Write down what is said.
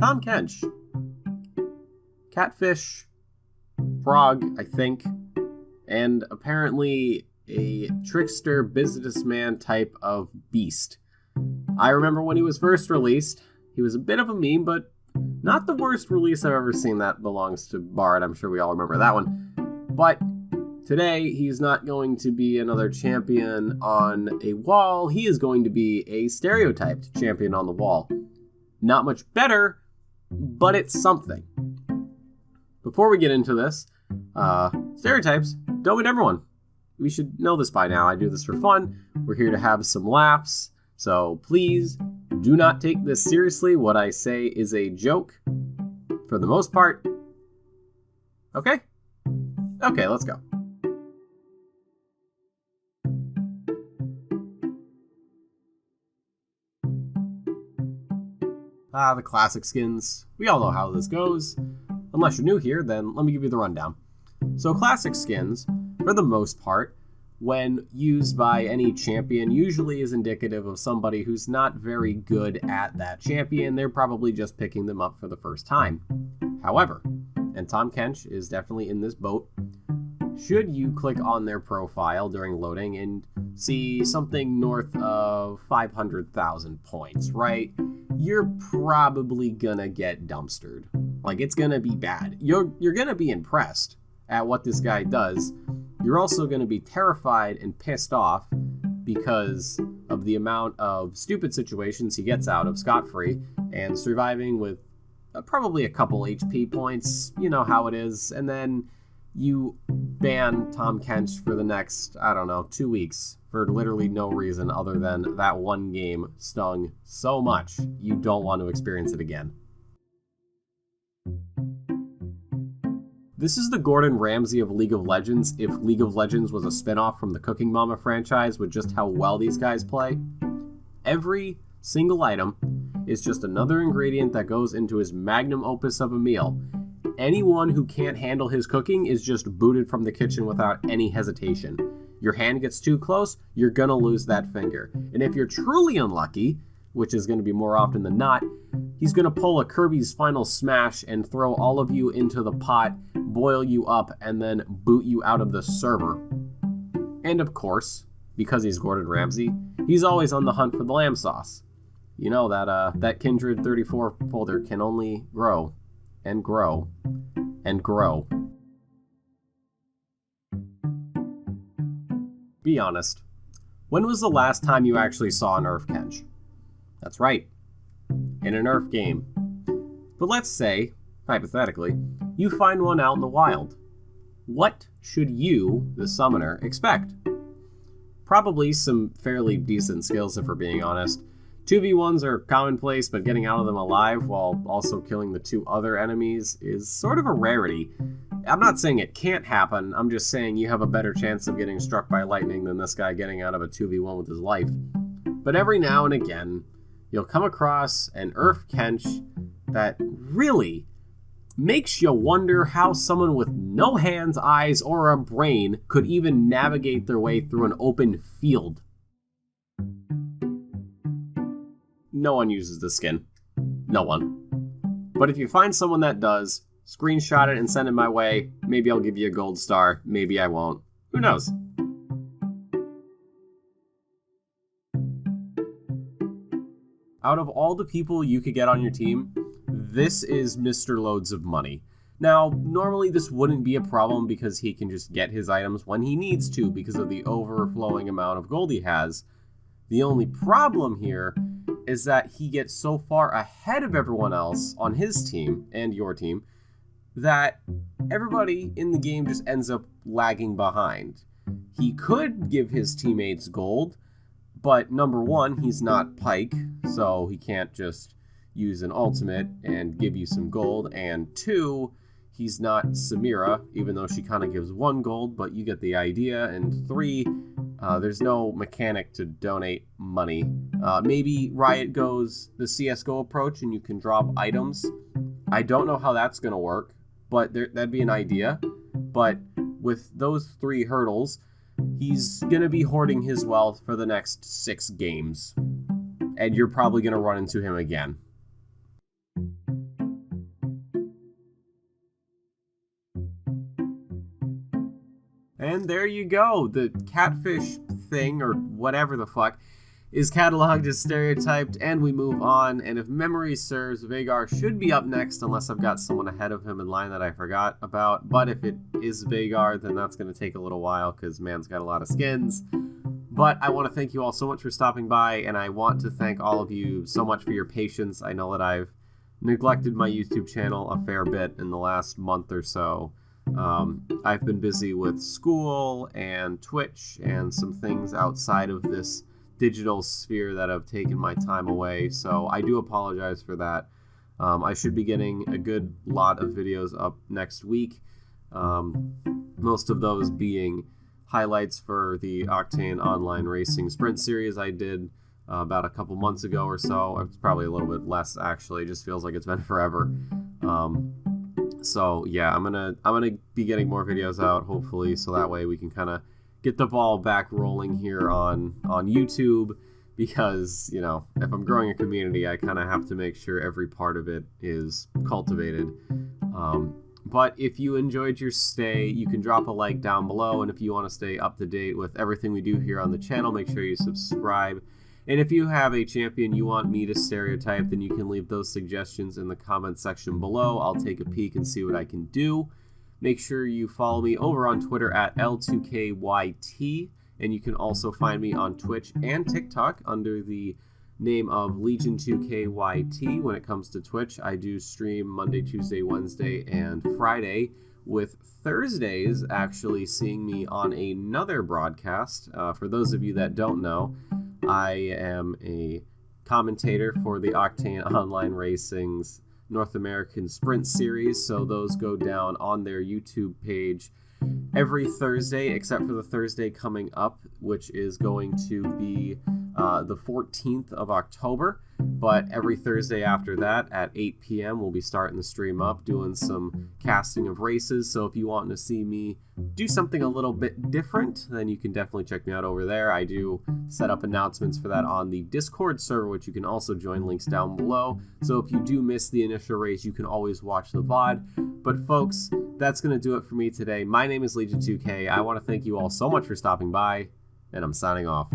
Tahm Kench. Catfish, frog, I think, and apparently a trickster businessman type of beast. I remember when he was first released, he was a bit of a meme, but not the worst release I've ever seen that belongs to Bard. I'm sure we all remember that one. But today, he's not going to be another champion on a wall. He is going to be a stereotyped champion on the wall. Not much better, but it's something. Before we get into this, stereotypes don't mean everyone. We should know this by now. I do this for fun. We're here to have some laughs. So please do not take this seriously. What I say is a joke for the most part. Okay? Okay, let's go. The classic skins. We all know how this goes. Unless you're new here, then let me give you the rundown. So classic skins, for the most part, when used by any champion, usually is indicative of somebody who's not very good at that champion. They're probably just picking them up for the first time. However, and Tahm Kench is definitely in this boat, should you click on their profile during loading and see something north of 500,000 points, right? You're probably gonna get dumpstered. Like, it's gonna be bad. You're gonna be impressed at what this guy does. You're also gonna be terrified and pissed off because of the amount of stupid situations he gets out of scot-free and surviving with probably a couple HP points. You know how it is. And then you ban Tahm Kench for the next, 2 weeks for literally no reason other than that one game stung so much you don't want to experience it again. This is the Gordon Ramsay of League of Legends if League of Legends was a spinoff from the Cooking Mama franchise with just how well these guys play. Every single item is just another ingredient that goes into his magnum opus of a meal. Anyone who can't handle his cooking is just booted from the kitchen without any hesitation. Your hand gets too close, you're gonna lose that finger. And if you're truly unlucky, which is gonna be more often than not, he's gonna pull a Kirby's Final Smash and throw all of you into the pot, boil you up, and then boot you out of the server. And of course, because he's Gordon Ramsay, he's always on the hunt for the lamb sauce. You know that Kindred 34 folder can only grow and grow and grow. Be honest. When was the last time you actually saw an Nerf Kench? That's right. In a Nerf game. But let's say, hypothetically, you find one out in the wild. What should you, the summoner, expect? Probably some fairly decent skills if we're being honest. 2v1s are commonplace, but getting out of them alive while also killing the two other enemies is sort of a rarity. I'm not saying it can't happen, I'm just saying you have a better chance of getting struck by lightning than this guy getting out of a 2v1 with his life. But every now and again, you'll come across an Nerf Kench that really makes you wonder how someone with no hands, eyes, or a brain could even navigate their way through an open field. No one uses this skin. No one. But if you find someone that does, screenshot it and send it my way. Maybe I'll give you a gold star. Maybe I won't. Who knows? Out of all the people you could get on your team, this is Mr. Loads of Money. Now, normally this wouldn't be a problem because he can just get his items when he needs to because of the overflowing amount of gold he has. The only problem here is that he gets so far ahead of everyone else on his team and your team that everybody in the game just ends up lagging behind. He could give his teammates gold, but number one, he's not Pyke, so he can't just use an ultimate and give you some gold, and two, he's not Samira, even though she kind of gives 1 gold, but you get the idea, and 3, there's no mechanic to donate money. Maybe Riot goes the CSGO approach and you can drop items. I don't know how that's going to work, but that'd be an idea. But with those 3 hurdles, he's going to be hoarding his wealth for the next 6 games. And you're probably going to run into him again. And there you go. The catfish thing, or whatever the fuck, is cataloged as stereotyped, and we move on. And if memory serves, Vhagar should be up next, unless I've got someone ahead of him in line that I forgot about. But if it is Vhagar, then that's going to take a little while, because man's got a lot of skins. But I want to thank you all so much for stopping by, and I want to thank all of you so much for your patience. I know that I've neglected my YouTube channel a fair bit in the last month or so. I've been busy with school and Twitch and some things outside of this digital sphere that have taken my time away, so I do apologize for that. I should be getting a good lot of videos up next week, most of those being highlights for the Octane Online Racing Sprint Series I did about a couple months ago or so. It's probably a little bit less, actually. It just feels like it's been forever. So yeah, I'm gonna be getting more videos out, hopefully, so that way we can kind of get the ball back rolling here on YouTube, because, you know, if I'm growing a community, I kind of have to make sure every part of it is cultivated. But if you enjoyed your stay, you can drop a like down below, and if you want to stay up to date with everything we do here on the channel, make sure you subscribe. And if you have a champion you want me to stereotype, then you can leave those suggestions in the comment section below. I'll take a peek and see what I can do. Make sure you follow me over on Twitter at L2KYT, and you can also find me on Twitch and TikTok under the name of Legion2KYT. When it comes to Twitch, I do stream Monday, Tuesday, Wednesday, and Friday, with Thursdays actually seeing me on another broadcast. For those of you that don't know, I am a commentator for the Octane Online Racing's North American Sprint Series, so those go down on their YouTube page every Thursday, except for the Thursday coming up, which is going to be the 14th of October. But every Thursday after that at 8 p.m. we'll be starting the stream up, doing some casting of races. So if you want to see me do something a little bit different, then you can definitely check me out over there. I do set up announcements for that on the Discord server, which you can also join, links down below. So if you do miss the initial race, you can always watch the VOD. But folks, that's going to do it for me today. My name is Legion2K. I want to thank you all so much for stopping by, and I'm signing off.